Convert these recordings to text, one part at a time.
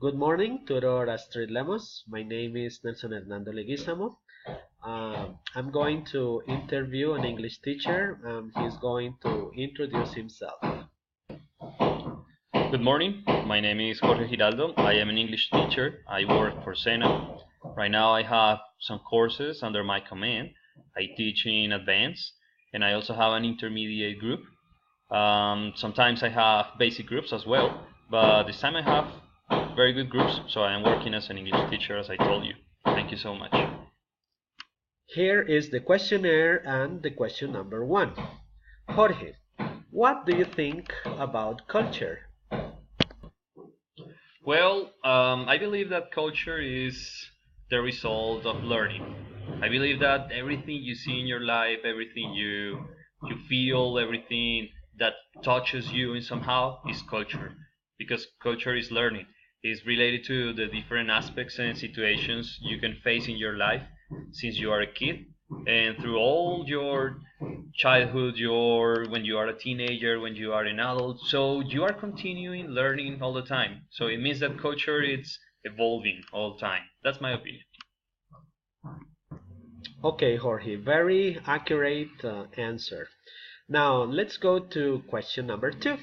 Good morning, Tutor Astrid Lemos. My name is Nelson Hernando Leguizamo. I'm going to interview an English teacher. He's going to introduce himself. Good morning. My name is Jorge Giraldo. I am an English teacher. I work for Sena. Right now I have some courses under my command. I teach in advanced and I also have an intermediate group. Sometimes I have basic groups as well, but this time I have very good groups, so I am working as an English teacher as I told you. Thank you so much. Here is the questionnaire and the question number 1. Jorge, what do you think about culture? Well, I believe that culture is the result of learning. I believe that everything you see in your life, everything you feel, everything that touches you in somehow is culture, because culture is learning. It's related to the different aspects and situations you can face in your life since you are a kid and through all your childhood, your when you are a teenager, when you are an adult. So you are continuing learning all the time. So it means that culture is evolving all the time. That's my opinion. Okay, Jorge, very accurate answer. Now let's go to question number 2,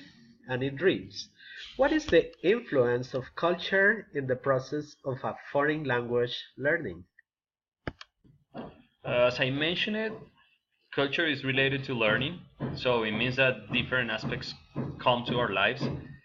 and it reads, what is the influence of culture in the process of a foreign language learning? As I mentioned it, culture is related to learning. So it means that different aspects come to our lives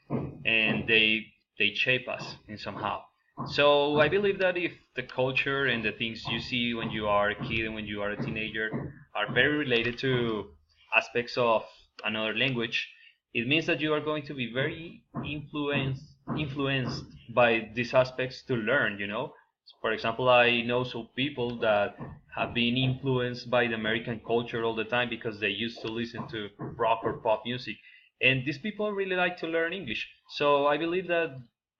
and they shape us in somehow. So I believe that if the culture and the things you see when you are a kid and when you are a teenager are very related to aspects of another language, it means that you are going to be very influenced by these aspects to learn, you know. For example, I know some people that have been influenced by the American culture all the time because they used to listen to rock or pop music. And these people really like to learn English. So I believe that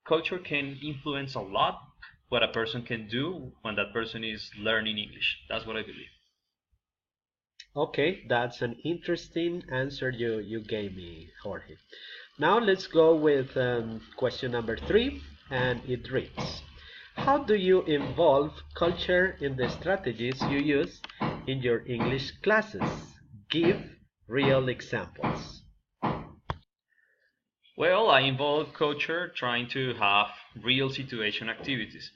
culture can influence a lot what a person can do when that person is learning English. That's what I believe. Okay, that's an interesting answer you gave me, Jorge. Now let's go with question number 3, and it reads, how do you involve culture in the strategies you use in your English classes? Give real examples. Well, I involve culture trying to have real situation activities.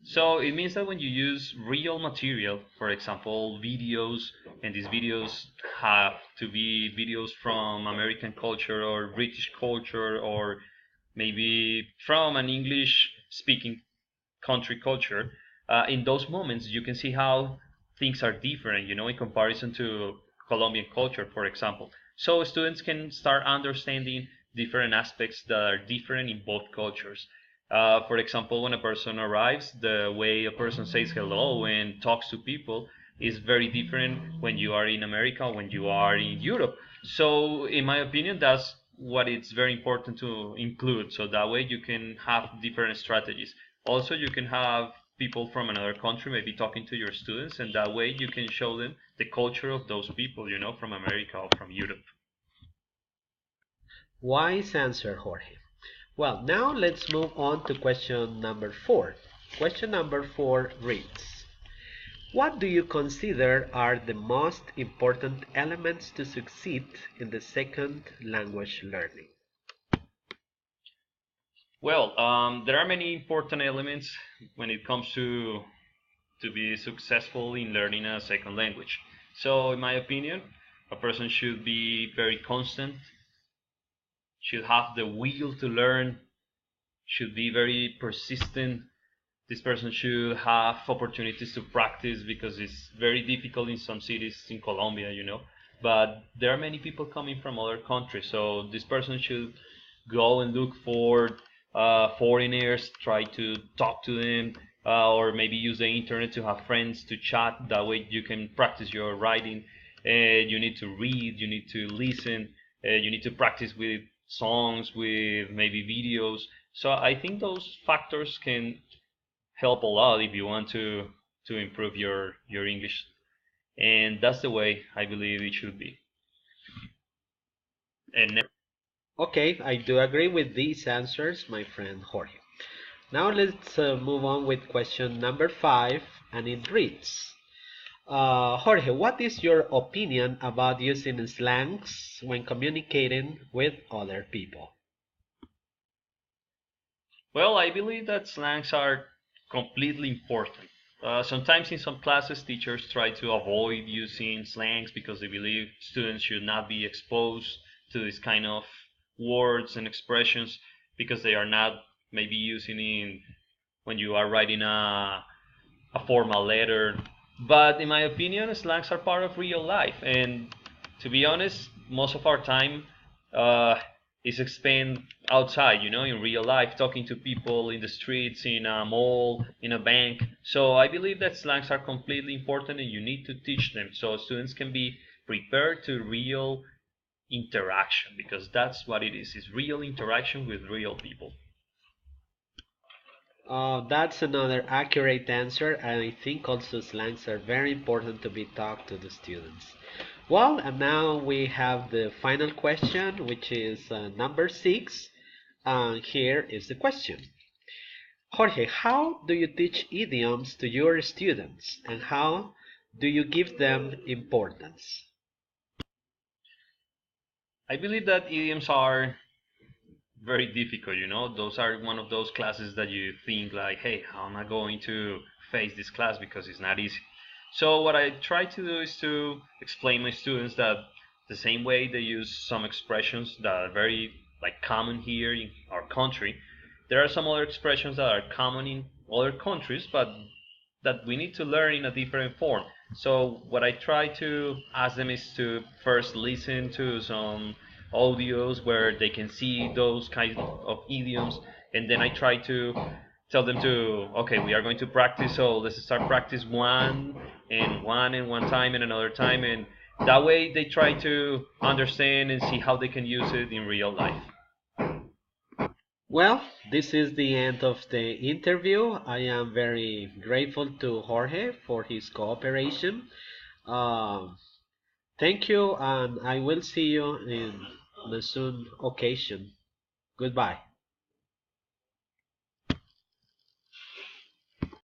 So it means that when you use real material, for example, videos, and these videos have to be videos from American culture or British culture or maybe from an English speaking country culture, in those moments you can see how things are different, you know, in comparison to Colombian culture, for example. So students can start understanding different aspects that are different in both cultures. For example, when a person arrives, the way a person says hello and talks to people is very different when you are in America, when you are in Europe. So, in my opinion, that's what it's very important to include. So that way you can have different strategies. Also, you can have people from another country maybe talking to your students, and that way you can show them the culture of those people, you know, from America or from Europe. Wise answer, Jorge. Well, now let's move on to question number 4. Question number 4 reads, what do you consider are the most important elements to succeed in the second language learning? Well, there are many important elements when it comes to be successful in learning a second language. So, in my opinion, a person should be very constant, should have the will to learn, should be very persistent. This person should have opportunities to practice because it's very difficult in some cities in Colombia, you know. But there are many people coming from other countries, so this person should go and look for foreigners, try to talk to them, or maybe use the internet to have friends to chat. That way you can practice your writing. You need to read, you need to listen, you need to practice with songs, with maybe videos. So I think those factors can help a lot if you want to improve your English, and that's the way I believe it should be. And Okay, I do agree with these answers, my friend Jorge. Now let's move on with question number 5, and it reads, Jorge, what is your opinion about using slangs when communicating with other people? Well, I believe that slangs are completely important. Sometimes in some classes, teachers try to avoid using slangs because they believe students should not be exposed to this kind of words and expressions because they are not maybe using in when you are writing a formal letter. But in my opinion, slangs are part of real life, and to be honest, most of our time uh, is spent outside, in real life, talking to people in the streets, in a mall, in a bank. So I believe that slangs are completely important, and you need to teach them so students can be prepared to real interaction, because that's what it is. It's real interaction with real people. That's another accurate answer, and I think also slangs are very important to be taught to the students. Well, and now we have the final question, which is number 6. And here is the question. Jorge, how do you teach idioms to your students, and how do you give them importance? I believe that idioms are very difficult, those are one of those classes that you think like, hey, how am I going to face this class, because it's not easy. So what I try to do is to explain my students that the same way they use some expressions that are very like common here in our country, there are some other expressions that are common in other countries, but that we need to learn in a different form. So what I try to ask them is to first listen to some audios where they can see those kinds of idioms, and then I try to tell them to, okay, we are going to practice, so let's start practice one time and another time, and that way they try to understand and see how they can use it in real life. Well, this is the end of the interview. I am very grateful to Jorge for his cooperation. Um, Thank you, and I will see you in the soon occasion. Goodbye.